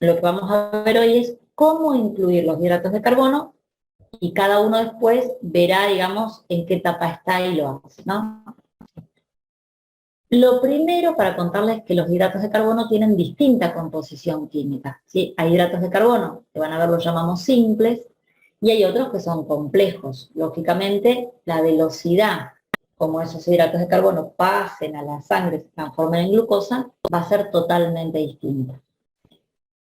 Lo que vamos a ver hoy es cómo incluir los hidratos de carbono y cada uno después verá, digamos, en qué etapa está y lo hace, ¿no? Lo primero para contarles es que los hidratos de carbono tienen distinta composición química, ¿sí? Hay hidratos de carbono, que van a ver, los llamamos simples, y hay otros que son complejos. Lógicamente, la velocidad como esos hidratos de carbono pasen a la sangre, se transformen en glucosa, va a ser totalmente distinta.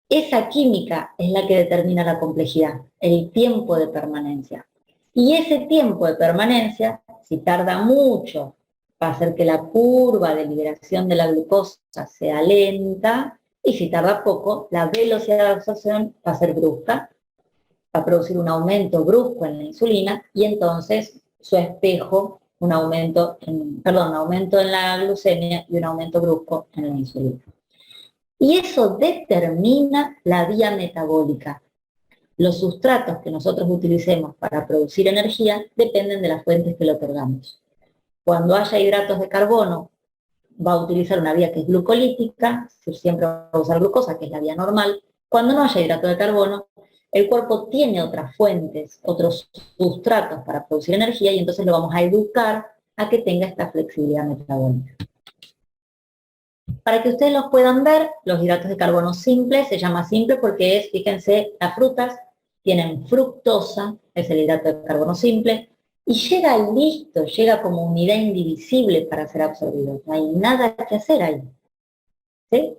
Esa química es la que determina la complejidad, el tiempo de permanencia. Y ese tiempo de permanencia, si tarda mucho, va a hacer que la curva de liberación de la glucosa sea lenta, y si tarda poco, la velocidad de absorción va a ser brusca, va a producir un aumento brusco en la insulina, y entonces su espejo, un aumento en la glucemia y un aumento brusco en la insulina. Y eso determina la vía metabólica. Los sustratos que nosotros utilicemos para producir energía dependen de las fuentes que le otorgamos. Cuando haya hidratos de carbono, va a utilizar una vía que es glucolítica, siempre va a usar glucosa, que es la vía normal. Cuando no haya hidrato de carbono, el cuerpo tiene otras fuentes, otros sustratos para producir energía, y entonces lo vamos a educar a que tenga esta flexibilidad metabólica. Para que ustedes los puedan ver, los hidratos de carbono simples, se llama simple porque es, fíjense, las frutas tienen fructosa, es el hidrato de carbono simple, y llega listo, llega como unidad indivisible para ser absorbido. No hay nada que hacer ahí. ¿Sí?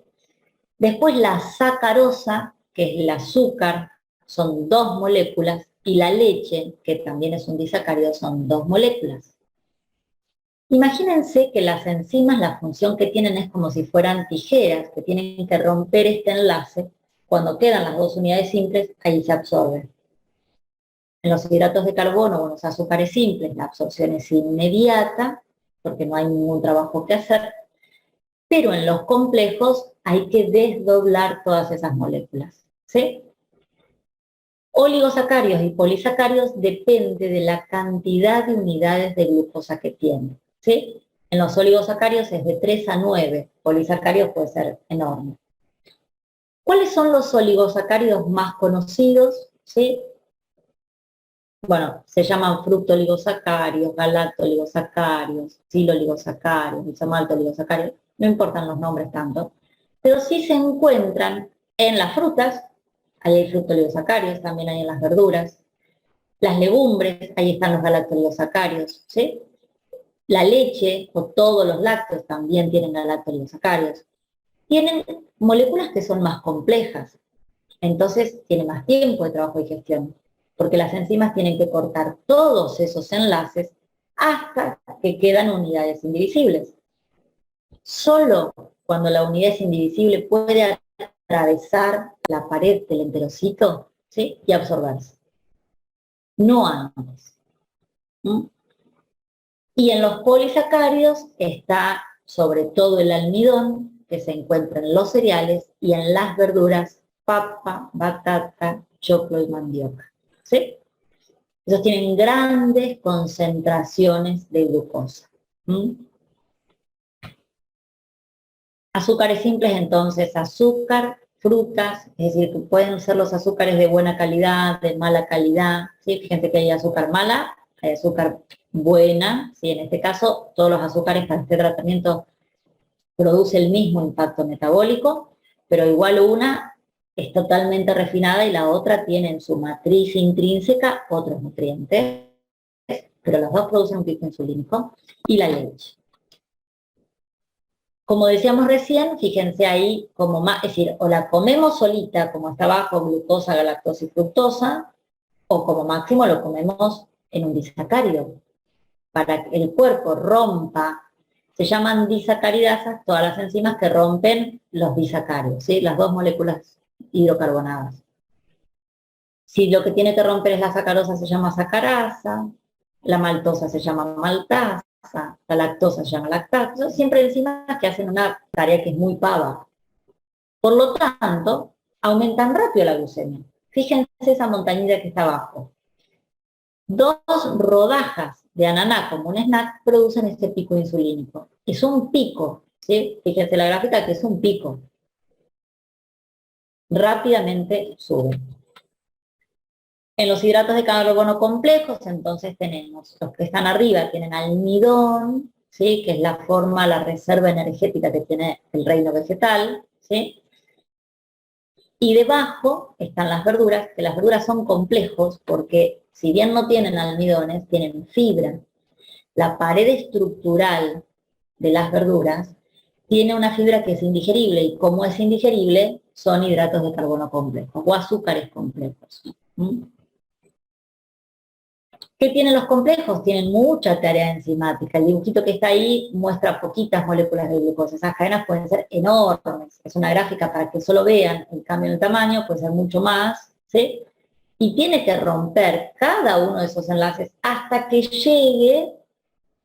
Después la sacarosa, que es el azúcar, son 2 moléculas, y la leche, que también es un disacárido, son 2 moléculas. Imagínense que las enzimas, la función que tienen es como si fueran tijeras, que tienen que romper este enlace. Cuando quedan las 2 unidades simples, ahí se absorben. En los hidratos de carbono o en los azúcares simples, la absorción es inmediata, porque no hay ningún trabajo que hacer, pero en los complejos hay que desdoblar todas esas moléculas, ¿sí? Oligosacáridos y polisacáridos depende de la cantidad de unidades de glucosa que tienen, ¿sí? En los oligosacáridos es de 3 a 9, polisacáridos puede ser enorme. ¿Cuáles son los oligosacáridos más conocidos? ¿Sí? Bueno, se llaman fructooligosacáridos, galactooligosacáridos, siloligosacáridos, isomaltooligosacáridos, no importan los nombres tanto, pero sí se encuentran en las frutas, ahí hay fructooligosacáridos, también hay en las verduras, las legumbres, ahí están los galactooligosacáridos, ¿sí? La leche o todos los lácteos también tienen galactooligosacáridos. Tienen moléculas que son más complejas, entonces tiene más tiempo de trabajo y gestión, porque las enzimas tienen que cortar todos esos enlaces hasta que quedan unidades indivisibles. Solo cuando la unidad es indivisible puede atravesar la pared del enterocito, ¿sí? Y absorberse. No antes. ¿Mm? Y en los polisacáridos está sobre todo el almidón, que se encuentra en los cereales, y en las verduras, papa, batata, choclo y mandioca. ¿Sí? Esos tienen grandes concentraciones de glucosa. ¿Mm? Azúcares simples, entonces, azúcar, frutas, es decir, que pueden ser los azúcares de buena calidad, de mala calidad, ¿sí? Fíjense que hay azúcar mala, hay azúcar buena, ¿sí? En este caso, todos los azúcares para este tratamiento producen el mismo impacto metabólico, pero igual una es totalmente refinada y la otra tiene en su matriz intrínseca otros nutrientes, pero las dos producen un pico insulínico, y la leche. Como decíamos recién, fíjense ahí, como más, es decir, o la comemos solita, como está abajo, glucosa, galactosa y fructosa, o como máximo lo comemos en un disacárido. Para que el cuerpo rompa, se llaman disacaridasas todas las enzimas que rompen los disacáridos, ¿sí? Las 2 moléculas hidrocarbonadas. Si lo que tiene que romper es la sacarosa, se llama sacarasa, la maltosa se llama maltasa, la lactosa se llama lactasa. Son siempre enzimas que hacen una tarea que es muy pava. Por lo tanto, aumentan rápido la glucemia. Fíjense esa montañita que está abajo. 2 rodajas de ananá como un snack producen este pico insulínico. Es un pico, ¿sí? Fíjense la gráfica que es un pico. rápidamente sube. En los hidratos de carbono complejos, entonces tenemos, los que están arriba tienen almidón, ¿sí? Que es la forma, la reserva energética que tiene el reino vegetal, ¿sí? Y debajo están las verduras, que las verduras son complejos porque si bien no tienen almidones, tienen fibra. La pared estructural de las verduras tiene una fibra que es indigerible, y como es indigerible, son hidratos de carbono complejos o azúcares complejos. ¿Mm? ¿Qué tienen los complejos? Tienen mucha tarea enzimática. El dibujito que está ahí muestra poquitas moléculas de glucosa. Esas cadenas pueden ser enormes. Es una gráfica para que solo vean el cambio en el tamaño, puede ser mucho más, ¿sí? Y tiene que romper cada uno de esos enlaces hasta que llegue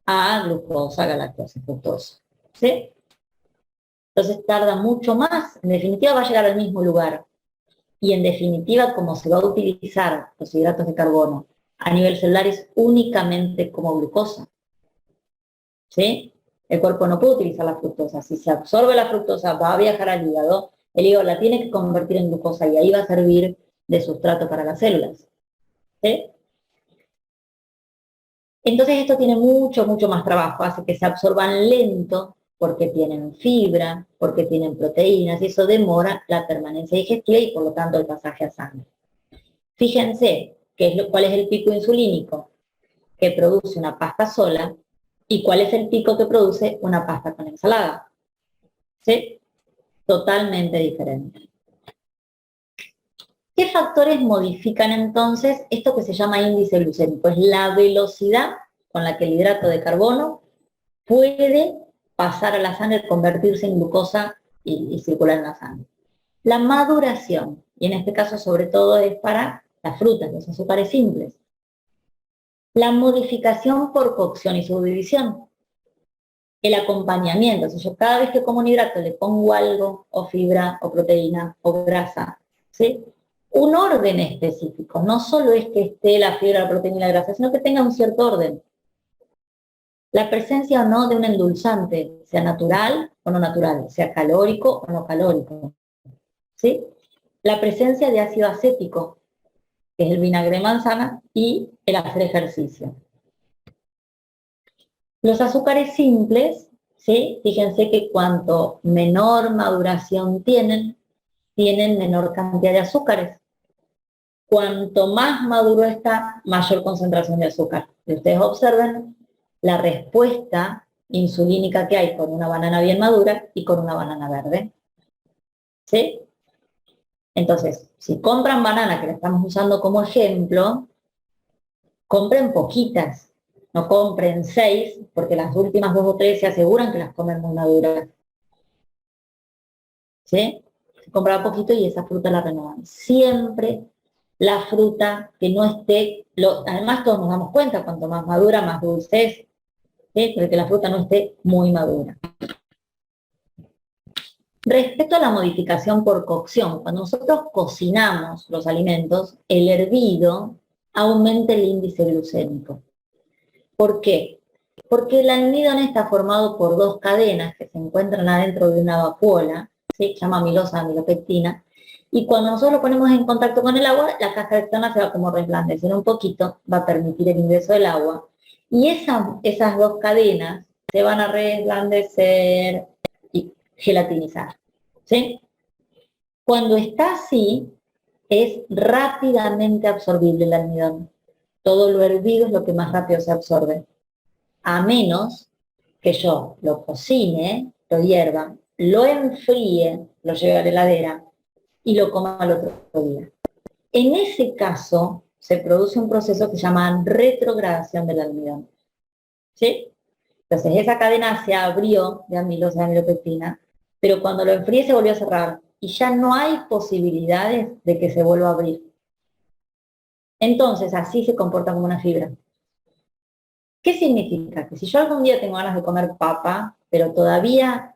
a glucosa, galactosa, fructosa, ¿sí? Entonces tarda mucho más. En definitiva va a llegar al mismo lugar. Y en definitiva, como se va a utilizar los hidratos de carbono a nivel celular es únicamente como glucosa, ¿sí? El cuerpo no puede utilizar la fructosa. Si se absorbe la fructosa, va a viajar al hígado, el hígado la tiene que convertir en glucosa y ahí va a servir de sustrato para las células, ¿sí? Entonces esto tiene mucho, mucho más trabajo, hace que se absorban lento porque tienen fibra, porque tienen proteínas, y eso demora la permanencia digestiva y por lo tanto el pasaje a sangre. Fíjense cuál es el pico insulínico que produce una pasta sola y cuál es el pico que produce una pasta con ensalada. ¿Sí? Totalmente diferente. ¿Qué factores modifican entonces esto que se llama índice glucémico? Es la velocidad con la que el hidrato de carbono puede pasar a la sangre, convertirse en glucosa y circular en la sangre. La maduración, y en este caso sobre todo es para las frutas, los azúcares simples. La modificación por cocción y subdivisión. El acompañamiento, si yo cada vez que como un hidrato le pongo algo, o fibra, o proteína, o grasa, ¿sí? Un orden específico, no solo es que esté la fibra, la proteína y la grasa, sino que tenga un cierto orden. La presencia o no de un endulzante, sea natural o no natural, sea calórico o no calórico, ¿sí? La presencia de ácido acético, que es el vinagre de manzana, y el hacer ejercicio. Los azúcares simples, ¿sí? Fíjense que cuanto menor maduración tienen menor cantidad de azúcares. Cuanto más maduro está, mayor concentración de azúcar. Si ustedes observen la respuesta insulínica que hay con una banana bien madura y con una banana verde. ¿Sí? Entonces, si compran banana, que la estamos usando como ejemplo, compren poquitas, no compren 6, porque las últimas 2 o 3 se aseguran que las comen muy maduras. ¿Sí? Se compra poquito y esa fruta la renovan. Siempre la fruta que no esté, además todos nos damos cuenta, cuanto más madura, más dulce es, ¿sí? Pero que la fruta no esté muy madura. Respecto a la modificación por cocción, cuando nosotros cocinamos los alimentos, el hervido aumenta el índice glucémico. ¿Por qué? Porque el almidón está formado por 2 cadenas que se encuentran adentro de una vacuola, ¿sí? Se llama amilosa, amilopectina, y cuando nosotros lo ponemos en contacto con el agua, la cáscara externa se va como resplandecer un poquito, va a permitir el ingreso del agua, y esas 2 cadenas se van a resplandecer y gelatinizar, ¿sí? Cuando está así, es rápidamente absorbible el almidón. Todo lo hervido es lo que más rápido se absorbe. A menos que yo lo cocine, lo hierva, lo enfríe, lo lleve a la heladera y lo coma al otro día. En ese caso, se produce un proceso que se llama retrogradación del almidón. ¿Sí? Entonces, esa cadena se abrió de amilosa y amilopectina, pero cuando lo enfríe se volvió a cerrar y ya no hay posibilidades de que se vuelva a abrir. Entonces, así se comporta como una fibra. ¿Qué significa? Que si yo algún día tengo ganas de comer papa, pero todavía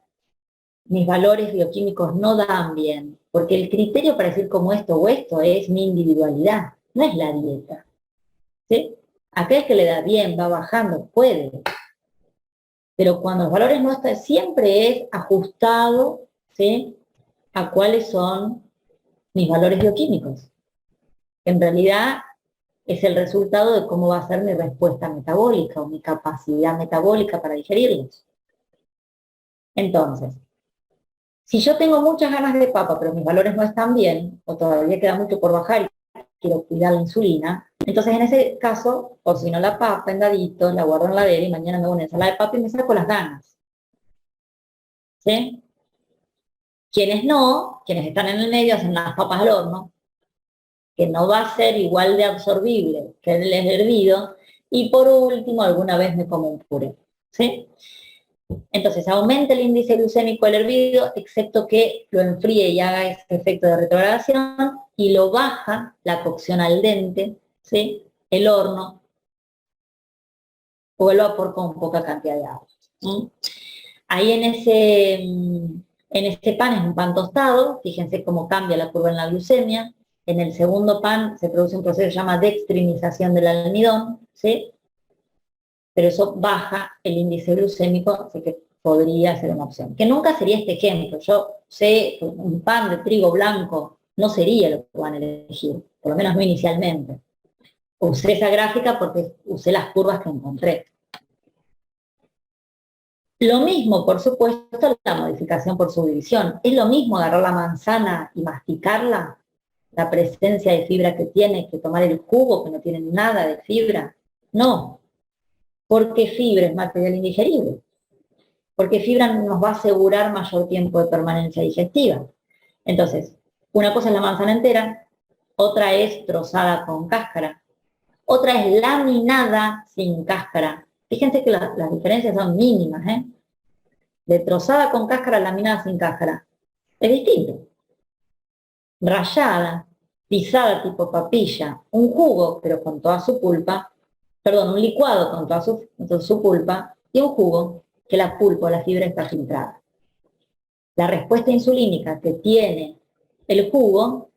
mis valores bioquímicos no dan bien, porque el criterio para decir como esto o esto es mi individualidad, no es la dieta. ¿Sí? Aquel que le da bien, va bajando, puede. Pero cuando los valores no están, siempre es ajustado, ¿sí? A cuáles son mis valores bioquímicos. En realidad es el resultado de cómo va a ser mi respuesta metabólica o mi capacidad metabólica para digerirlos. Entonces, si yo tengo muchas ganas de papa, pero mis valores no están bien, o todavía queda mucho por bajar y quiero cuidar la insulina, entonces en ese caso, cocino la papa en daditos, la guardo en la heladera y mañana me hago una ensalada de papa y me saco las ganas. ¿Sí? Quienes no, quienes están en el medio, hacen las papas al horno, que no va a ser igual de absorbible que el hervido, y por último, alguna vez me como un puré. ¿Sí? Entonces aumenta el índice glucémico del hervido, excepto que lo enfríe y haga ese efecto de retrogradación, y lo baja la cocción al dente, ¿sí? El horno, o el vapor con poca cantidad de agua. ¿Sí? Ahí en ese pan es un pan tostado, fíjense cómo cambia la curva en la glucemia. En el segundo pan se produce un proceso que se llama dextrinización del almidón, ¿sí? Pero eso baja el índice glucémico, así que podría ser una opción. Que nunca sería este ejemplo. Yo sé que un pan de trigo blanco no sería lo que van a elegir, por lo menos no inicialmente. Usé esa gráfica porque usé las curvas que encontré. Lo mismo, por supuesto, la modificación por subdivisión. Es lo mismo agarrar la manzana y masticarla, la presencia de fibra que tiene, que tomar el jugo, que no tiene nada de fibra. No, porque fibra es material indigerible. Porque fibra nos va a asegurar mayor tiempo de permanencia digestiva. Entonces, una cosa es la manzana entera, otra es trozada con cáscara, otra es laminada sin cáscara. Fíjense que las diferencias son mínimas, ¿eh? De trozada con cáscara a laminada sin cáscara. Es distinto. Rallada, pisada tipo papilla, un jugo, pero con toda su pulpa, perdón, un licuado con toda su pulpa, y un jugo que la pulpa o la fibra está filtrada. La respuesta insulínica que tiene el jugo,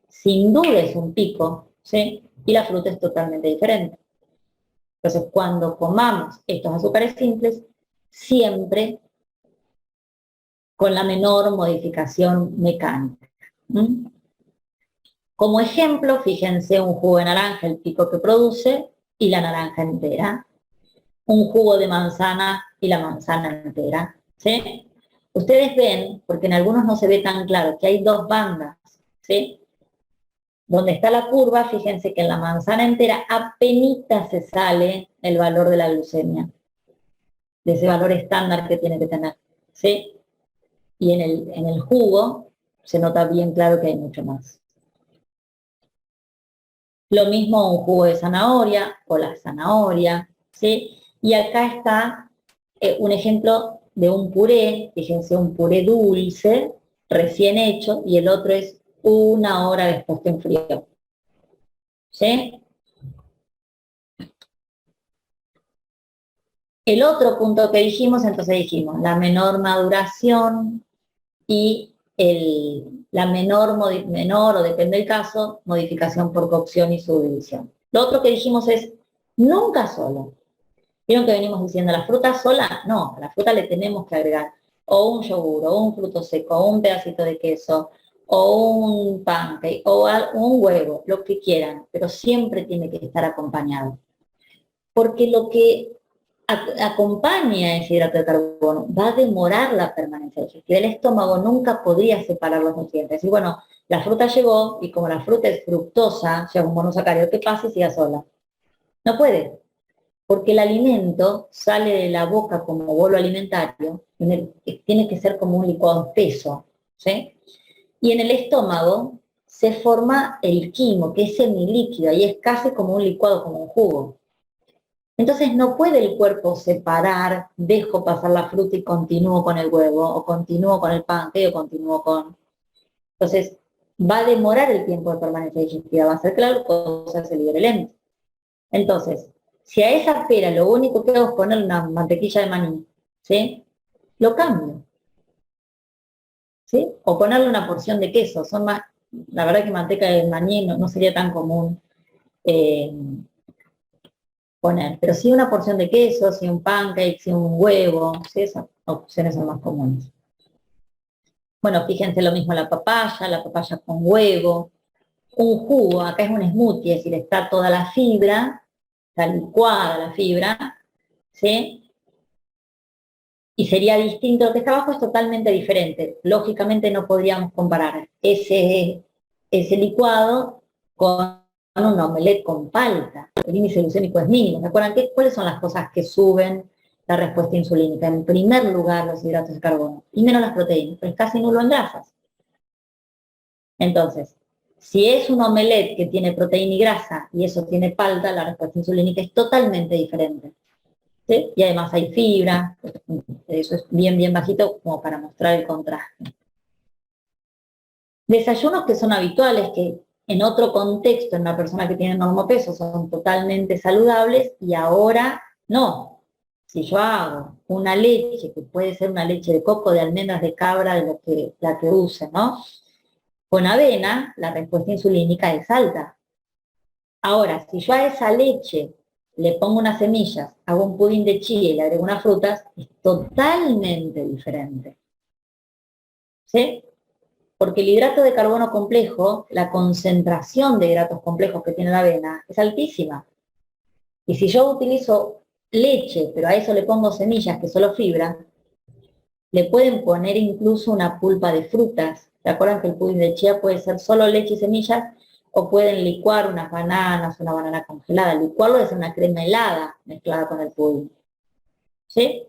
sin duda es un pico, ¿sí? Y la fruta es totalmente diferente. Entonces, cuando comamos estos azúcares simples, siempre con la menor modificación mecánica. ¿Mm? Como ejemplo, fíjense un jugo de naranja, el pico que produce, y la naranja entera. Un jugo de manzana y la manzana entera. ¿Sí? Ustedes ven, porque en algunos no se ve tan claro, que hay dos bandas. ¿Sí? Donde está la curva, fíjense que en la manzana entera apenas se sale el valor de la glucemia, de ese valor estándar que tiene que tener. ¿Sí? Y en el jugo se nota bien claro que hay mucho más. Lo mismo un jugo de zanahoria o la zanahoria, ¿sí? Y acá está un ejemplo de un puré, fíjense, un puré dulce, recién hecho, y el otro es una hora después que enfrió. ¿Sí? El otro punto que dijimos, entonces dijimos, la menor maduración y la menor o depende del caso, modificación por cocción y subdivisión. Lo otro que dijimos es, nunca solo. ¿Vieron que venimos diciendo la fruta sola? No, a la fruta le tenemos que agregar o un yogur, o un fruto seco, o un pedacito de queso, o un pancake, o un huevo, lo que quieran, pero siempre tiene que estar acompañado. Porque lo que acompaña ese hidrato de carbono va a demorar la permanencia digestiva. El estómago nunca podría separar los nutrientes. Y bueno, la fruta llegó, y como la fruta es fructosa, ya es un monosacárido, ¿qué pasa si siga sola? No puede, porque el alimento sale de la boca como bolo alimentario, tiene que ser como un licuado espeso, ¿sí? Y en el estómago se forma el quimo, que es semilíquido, y es casi como un licuado, como un jugo. Entonces no puede el cuerpo separar, dejo pasar la fruta y continúo con el huevo, o continúo con el pancake, o continúo con... Entonces va a demorar el tiempo de permanencia digestiva, va a ser que la glucosa se libere lento. Entonces, si a esa pera lo único que hago es ponerle una mantequilla de maní, ¿sí? Lo cambio, ¿sí? O ponerle una porción de queso, son más, la verdad que manteca de maní no sería tan común eh, poner, pero sí una porción de queso, sí un pancake, sí un huevo, ¿sí? Esas opciones son más comunes. Bueno, fíjense lo mismo la papaya con huevo, un jugo, acá es un smoothie, es decir, está toda la fibra, está licuada la fibra, ¿sí? Y sería distinto, lo que está abajo es totalmente diferente. Lógicamente no podríamos comparar ese licuado con un omelette con palta. El índice glucémico es mínimo. ¿Se acuerdan cuáles son las cosas que suben la respuesta insulínica? En primer lugar, los hidratos de carbono, y menos las proteínas, pero es casi nulo en grasas. Entonces, si es un omelette que tiene proteína y grasa y eso tiene palta, la respuesta insulínica es totalmente diferente. ¿Sí? Y además hay fibra, eso es bien bajito como para mostrar el contraste. Desayunos que son habituales, que en otro contexto, en una persona que tiene normopeso, son totalmente saludables y ahora no. Si yo hago una leche, que puede ser una leche de coco, de almendras, de cabra, de la que use, ¿no? Con avena, la respuesta insulínica es alta. Ahora, si yo a esa leche le pongo unas semillas, hago un pudín de chía y le agrego unas frutas, es totalmente diferente. ¿Sí? Porque el hidrato de carbono complejo, la concentración de hidratos complejos que tiene la avena es altísima. Y si yo utilizo leche, pero a eso le pongo semillas, que es solo fibra, le pueden poner incluso una pulpa de frutas. ¿Se acuerdan que el pudín de chía puede ser solo leche y semillas? O pueden licuar unas bananas, una banana congelada. Licuarlo es una crema helada mezclada con el pudín. ¿Sí?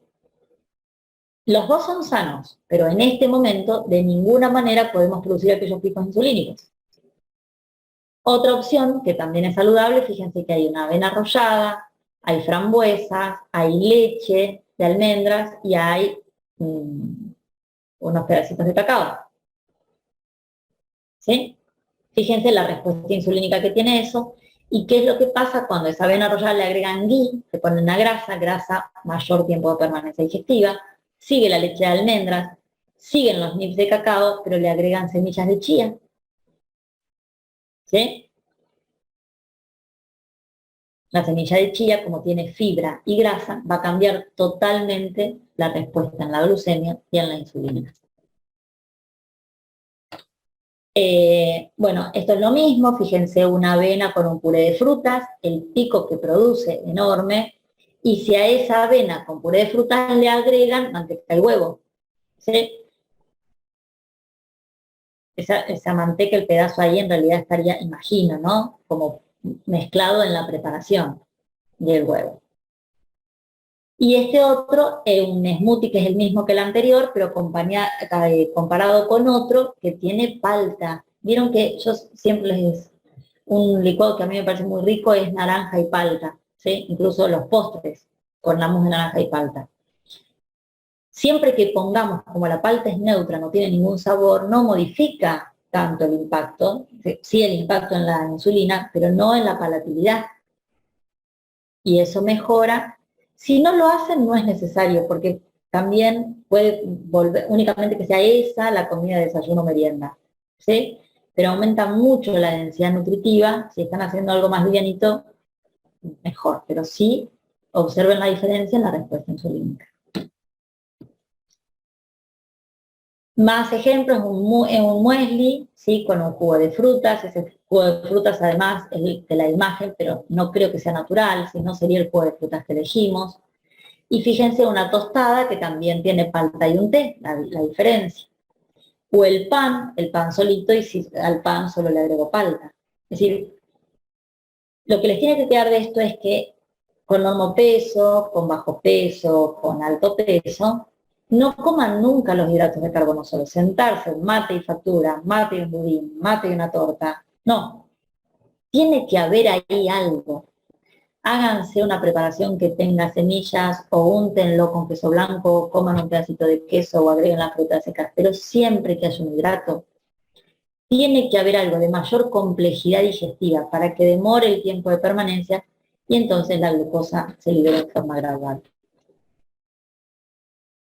Los dos son sanos, pero en este momento de ninguna manera podemos producir aquellos picos insulínicos. Otra opción, que también es saludable, fíjense que hay una avena rallada, hay frambuesas, hay leche de almendras y hay unos pedacitos de cacao. ¿Sí? Fíjense la respuesta insulínica que tiene eso. ¿Y qué es lo que pasa cuando esa avena rallada le agregan ghee? Se pone una grasa, mayor tiempo de permanencia digestiva, sigue la leche de almendras, siguen los nips de cacao, pero le agregan semillas de chía. ¿Sí? La semilla de chía, como tiene fibra y grasa, va a cambiar totalmente la respuesta en la glucemia y en la insulina. Bueno, esto es lo mismo, fíjense una avena con un puré de frutas, el pico que produce enorme, y si a esa avena con puré de frutas le agregan manteca y huevo, ¿sí? Esa manteca, el pedazo ahí en realidad estaría, imagino, ¿no? Como mezclado en la preparación del huevo. Y este otro es un smoothie que es el mismo que el anterior, pero comparado con otro que tiene palta. Vieron que yo siempre les... Un licuado que a mí me parece muy rico es naranja y palta, ¿sí? Incluso los postres con la mousse de naranja y palta. Siempre que pongamos, como la palta es neutra, no tiene ningún sabor, no modifica tanto el impacto, sí el impacto en la insulina, pero no en la palatabilidad. Y eso mejora. Si no lo hacen, no es necesario, porque también puede volver, únicamente que sea esa la comida de desayuno merienda, ¿sí? Pero aumenta mucho la densidad nutritiva. Si están haciendo algo más livianito, mejor, pero sí observen la diferencia en la respuesta insulínica. Más ejemplos, un muesli, ¿sí? Con un jugo de frutas. Ese jugo de frutas además es de la imagen, pero no creo que sea natural, si no sería el jugo de frutas que elegimos. Y fíjense una tostada que también tiene palta y un té, la diferencia. O el pan solito, y si al pan solo le agrego palta. Es decir, lo que les tiene que quedar de esto es que con normopeso, con bajo peso, con alto peso, no coman nunca los hidratos de carbono solo. Sentarse, mate y factura, mate y un budín, mate y una torta. No. Tiene que haber ahí algo. Háganse una preparación que tenga semillas o úntenlo con queso blanco, coman un pedacito de queso o agreguen la fruta seca. Pero siempre que haya un hidrato, tiene que haber algo de mayor complejidad digestiva para que demore el tiempo de permanencia y entonces la glucosa se libera de forma gradual.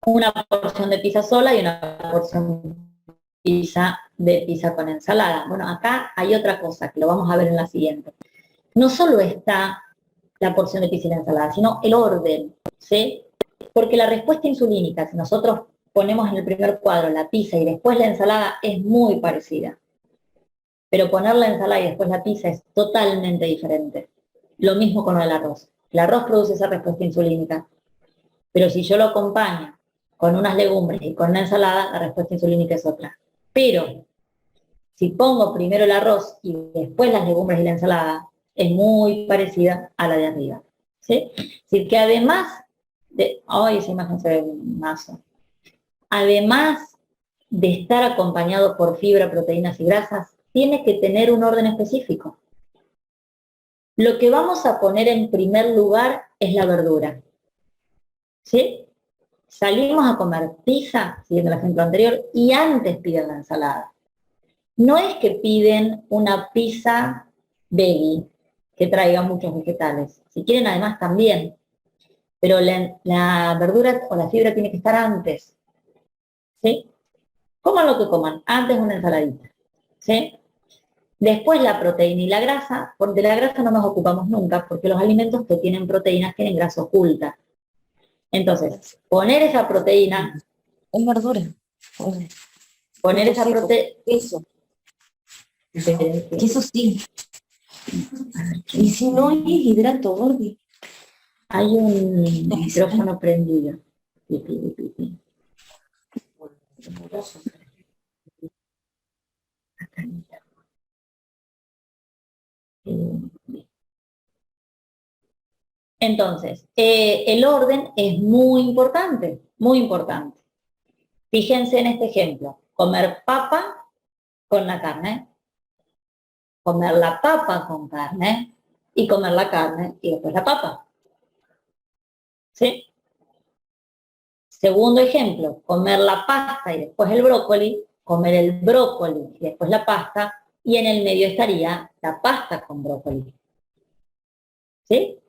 Una porción de pizza sola y una porción de pizza con ensalada. Bueno, acá hay otra cosa que lo vamos a ver en la siguiente. No solo está la porción de pizza y la ensalada, sino el orden, ¿sí? Porque la respuesta insulínica, si nosotros ponemos en el primer cuadro la pizza y después la ensalada es muy parecida. Pero poner la ensalada y después la pizza es totalmente diferente. Lo mismo con el arroz. El arroz produce esa respuesta insulínica, pero si yo lo acompaño con unas legumbres y con una ensalada, la respuesta insulínica es otra. Pero si pongo primero el arroz y después las legumbres y la ensalada, es muy parecida a la de arriba. ¿Sí? Es decir, que además de... ¡Ay, esa imagen se ve un mazo! Además de estar acompañado por fibra, proteínas y grasas, tiene que tener un orden específico. Lo que vamos a poner en primer lugar es la verdura. ¿Sí? Salimos a comer pizza, siguiendo el ejemplo anterior, y antes piden la ensalada. No es que piden una pizza veggie, que traiga muchos vegetales. Si quieren, además, también. Pero la verdura o la fibra tiene que estar antes. ¿Sí? Coman lo que coman, antes una ensaladita. ¿Sí? Después la proteína y la grasa, de la grasa no nos ocupamos nunca, porque los alimentos que tienen proteínas tienen grasa oculta. Entonces, poner esa proteína... Es verdura. Poner esa proteína... Queso. Queso sí. Y si no es hidrato, Gordi. Hay un micrófono prendido. Entonces, el orden es muy importante, muy importante. Fíjense en este ejemplo, comer papa con la carne, comer la papa con carne, y comer la carne y después la papa. ¿Sí? Segundo ejemplo, comer la pasta y después el brócoli, comer el brócoli y después la pasta, y en el medio estaría la pasta con brócoli. ¿Sí?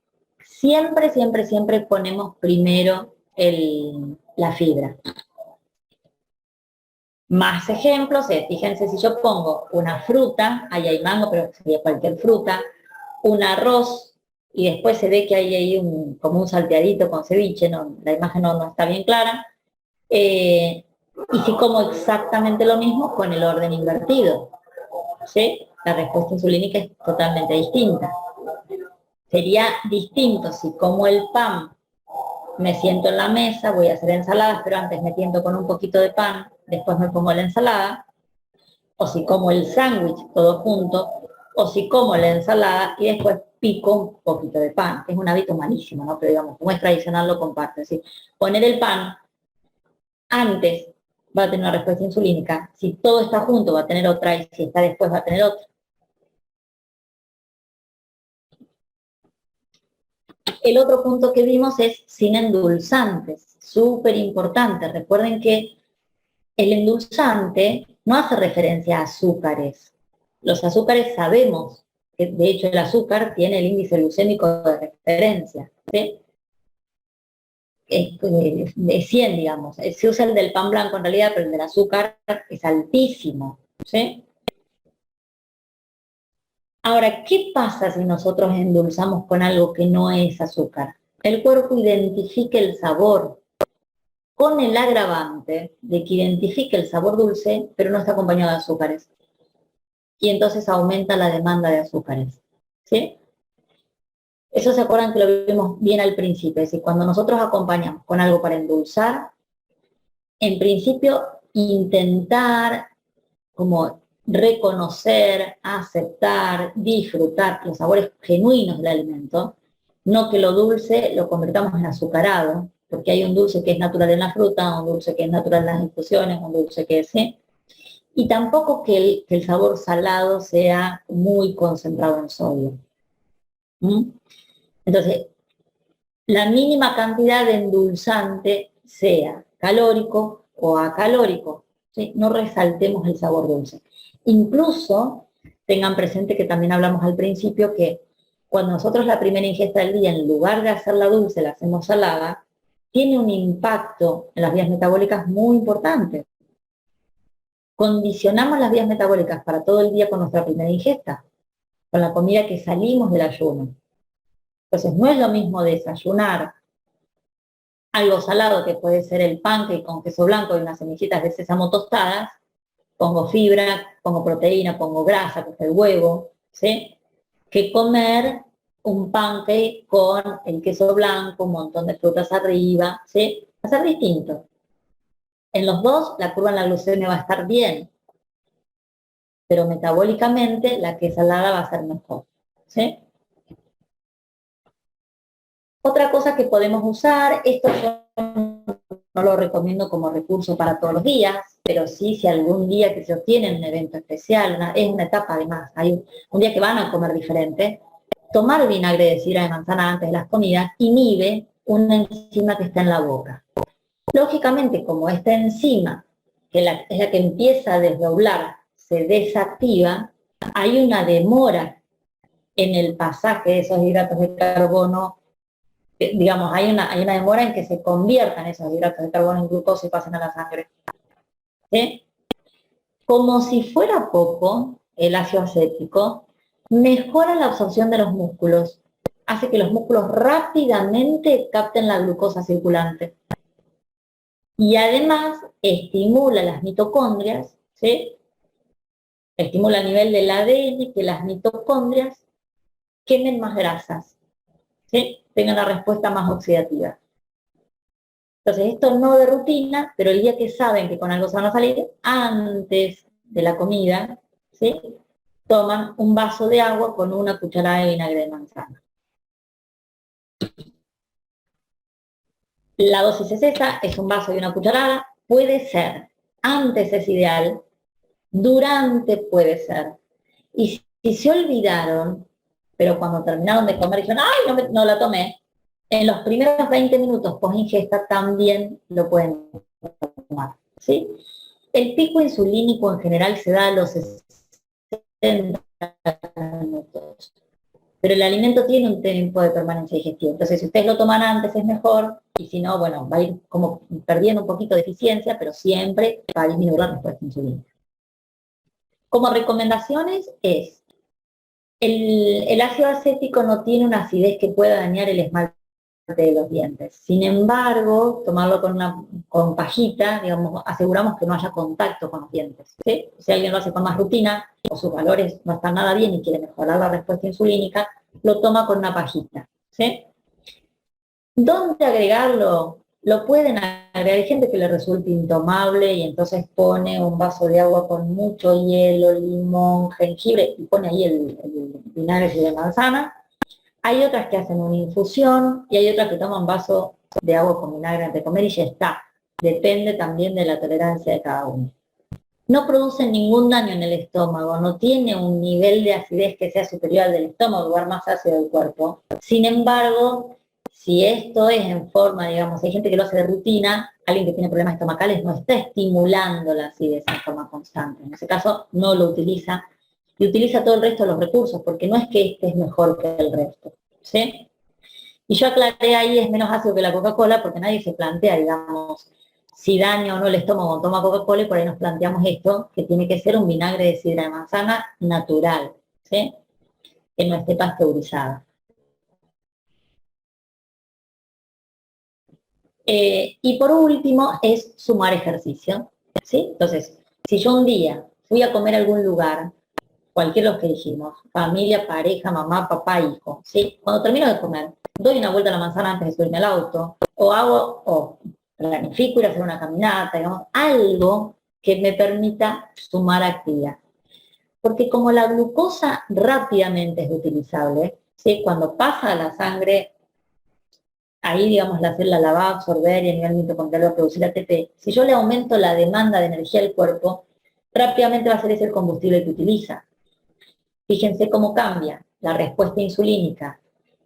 Siempre, siempre, siempre ponemos primero la fibra. Más ejemplos, fíjense, si yo pongo una fruta, ahí hay mango, pero sería cualquier fruta, un arroz, y después se ve que hay ahí como un salteadito con ceviche, no, la imagen no está bien clara, y si como exactamente lo mismo con el orden invertido, ¿sí? La respuesta insulínica es totalmente distinta. Sería distinto si como el pan, me siento en la mesa, voy a hacer ensaladas, pero antes me tiento con un poquito de pan, después me pongo la ensalada, o si como el sándwich todo junto, o si como la ensalada y después pico un poquito de pan, que es un hábito malísimo, ¿no? Pero digamos, como es tradicional lo comparto. Es decir, poner el pan antes va a tener una respuesta insulínica, si todo está junto va a tener otra, y si está después va a tener otra. El otro punto que vimos es sin endulzantes, súper importante. Recuerden que el endulzante no hace referencia a azúcares. Los azúcares sabemos que, de hecho, el azúcar tiene el índice glucémico de referencia, ¿sí? De 100, digamos. Se usa el del pan blanco en realidad, pero el del azúcar es altísimo, ¿sí? Ahora, ¿qué pasa si nosotros endulzamos con algo que no es azúcar? El cuerpo identifica el sabor, con el agravante de que identifique el sabor dulce, pero no está acompañado de azúcares. Y entonces aumenta la demanda de azúcares. ¿Sí? Eso se acuerdan que lo vimos bien al principio, es decir, cuando nosotros acompañamos con algo para endulzar, en principio intentar como reconocer, aceptar, disfrutar los sabores genuinos del alimento, no que lo dulce lo convertamos en azucarado, porque hay un dulce que es natural en la fruta, un dulce que es natural en las infusiones, un dulce que es, ¿sí? Y tampoco que el sabor salado sea muy concentrado en sodio. Entonces, la mínima cantidad de endulzante sea calórico o acalórico, ¿sí? No resaltemos el sabor dulce. Incluso tengan presente que también hablamos al principio que cuando nosotros la primera ingesta del día, en lugar de hacerla dulce, la hacemos salada, tiene un impacto en las vías metabólicas muy importante. Condicionamos las vías metabólicas para todo el día con nuestra primera ingesta, con la comida que salimos del ayuno. Entonces no es lo mismo desayunar algo salado que puede ser el pancake con queso blanco y unas semillitas de sésamo tostadas, pongo fibra, pongo proteína, pongo grasa, que es el huevo, ¿sí? Que comer un pancake con el queso blanco, un montón de frutas arriba, ¿sí? Va a ser distinto. En los dos, la curva en la glucemia va a estar bien, pero metabólicamente la que es salada va a ser mejor, ¿sí? Otra cosa que podemos usar, esto yo no lo recomiendo como recurso para todos los días, pero sí si algún día que se obtiene un evento especial, es una etapa además, hay un día que van a comer diferente, tomar vinagre de sidra de manzana antes de las comidas inhibe una enzima que está en la boca. Lógicamente, como esta enzima, que es la que empieza a desdoblar, se desactiva, hay una demora en el pasaje de esos hidratos de carbono, digamos, hay una demora en que se conviertan esos hidratos de carbono en glucosa y pasen a la sangre. ¿Sí? Como si fuera poco, el ácido acético mejora la absorción de los músculos, hace que los músculos rápidamente capten la glucosa circulante. Y además estimula las mitocondrias, ¿sí? Estimula a nivel del ADN que las mitocondrias quemen más grasas, ¿sí? Tengan la respuesta más oxidativa. Entonces, esto no de rutina, pero el día que saben que con algo se van a salir, antes de la comida, ¿sí? Toman un vaso de agua con una cucharada de vinagre de manzana. La dosis es esa, es un vaso y una cucharada, puede ser, antes es ideal, durante puede ser. Y si se olvidaron, pero cuando terminaron de comer dijeron, ¡ay, no la tomé! En los primeros 20 minutos post ingesta también lo pueden tomar, ¿sí? El pico insulínico en general se da a los 60 minutos, pero el alimento tiene un tiempo de permanencia digestiva. Entonces, si ustedes lo toman antes es mejor, y si no, bueno, va a ir como perdiendo un poquito de eficiencia, pero siempre va a disminuir la respuesta insulínica. Como recomendaciones es, el ácido acético no tiene una acidez que pueda dañar el esmalte de los dientes. Sin embargo, tomarlo con pajita, digamos, aseguramos que no haya contacto con los dientes, ¿sí? Si alguien lo hace con más rutina, o sus valores no están nada bien y quiere mejorar la respuesta insulínica, lo toma con una pajita, ¿sí? ¿Dónde agregarlo? Lo pueden agregar, hay gente que le resulta intomable y entonces pone un vaso de agua con mucho hielo, limón, jengibre y pone ahí el vinagre de manzana. Hay otras que hacen una infusión y hay otras que toman vaso de agua con vinagre antes de comer y ya está. Depende también de la tolerancia de cada uno. No produce ningún daño en el estómago, no tiene un nivel de acidez que sea superior al del estómago, el lugar más ácido del cuerpo. Sin embargo, si esto es en forma, digamos, hay gente que lo hace de rutina, alguien que tiene problemas estomacales no está estimulando la acidez en forma constante. En ese caso, no lo utiliza y utiliza todo el resto de los recursos, porque no es que este es mejor que el resto, ¿sí? Y yo aclaré ahí, es menos ácido que la Coca-Cola, porque nadie se plantea, digamos, si daña o no el estómago cuando toma Coca-Cola, y por ahí nos planteamos esto, que tiene que ser un vinagre de sidra de manzana natural, ¿sí? Que no esté pasteurizado. Y por último, es sumar ejercicio, ¿sí? Entonces, si yo un día fui a comer a algún lugar, cualquiera de los que dijimos, familia, pareja, mamá, papá, hijo, ¿sí? Cuando termino de comer, doy una vuelta a la manzana antes de subirme al auto, o planifico ir a hacer una caminata, digamos, algo que me permita sumar actividad. Porque como la glucosa rápidamente es utilizable, ¿sí? Cuando pasa a la sangre, ahí, digamos, la célula la va a absorber y a nivel mitocondrial va a producir ATP. Si yo le aumento la demanda de energía al cuerpo, rápidamente va a ser ese el combustible que utiliza. Fíjense cómo cambia la respuesta insulínica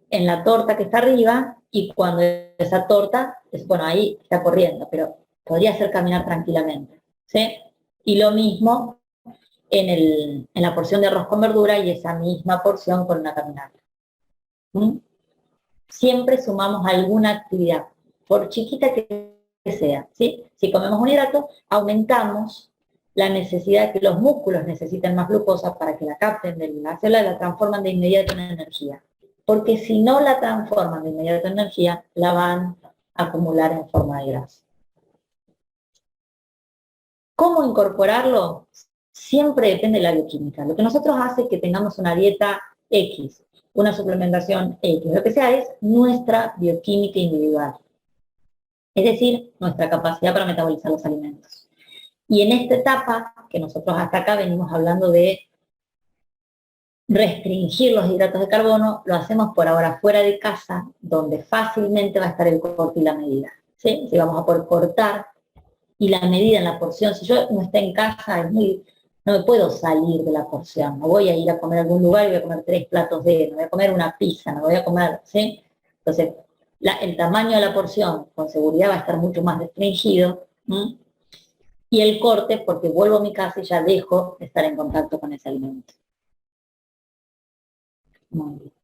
en la torta que está arriba y cuando esa torta, bueno, ahí está corriendo, pero podría hacer caminar tranquilamente, ¿sí? Y lo mismo en la porción de arroz con verdura y esa misma porción con una caminata. ¿Mm? Siempre sumamos alguna actividad, por chiquita que sea, ¿sí? Si comemos un hidrato, aumentamos la necesidad de que los músculos necesiten más glucosa para que la capten de la célula y la transforman de inmediato en energía. Porque si no la transforman de inmediato en energía, la van acumular en forma de grasa. ¿Cómo incorporarlo? Siempre depende de la bioquímica. Lo que nosotros hace que tengamos una dieta X, una suplementación X, lo que sea, es nuestra bioquímica individual. Es decir, nuestra capacidad para metabolizar los alimentos. Y en esta etapa, que nosotros hasta acá venimos hablando de restringir los hidratos de carbono, lo hacemos por ahora fuera de casa, donde fácilmente va a estar el corte y la medida. ¿Sí? Si vamos a poder cortar y la medida en la porción, si yo no estoy en casa, no me puedo salir de la porción, no voy a ir a comer a algún lugar y voy a comer 3 platos no voy a comer una pizza, no voy a comer, ¿sí? Entonces, el tamaño de la porción con seguridad va a estar mucho más restringido, ¿sí? Y el corte, porque vuelvo a mi casa y ya dejo de estar en contacto con ese alimento. Muy bien.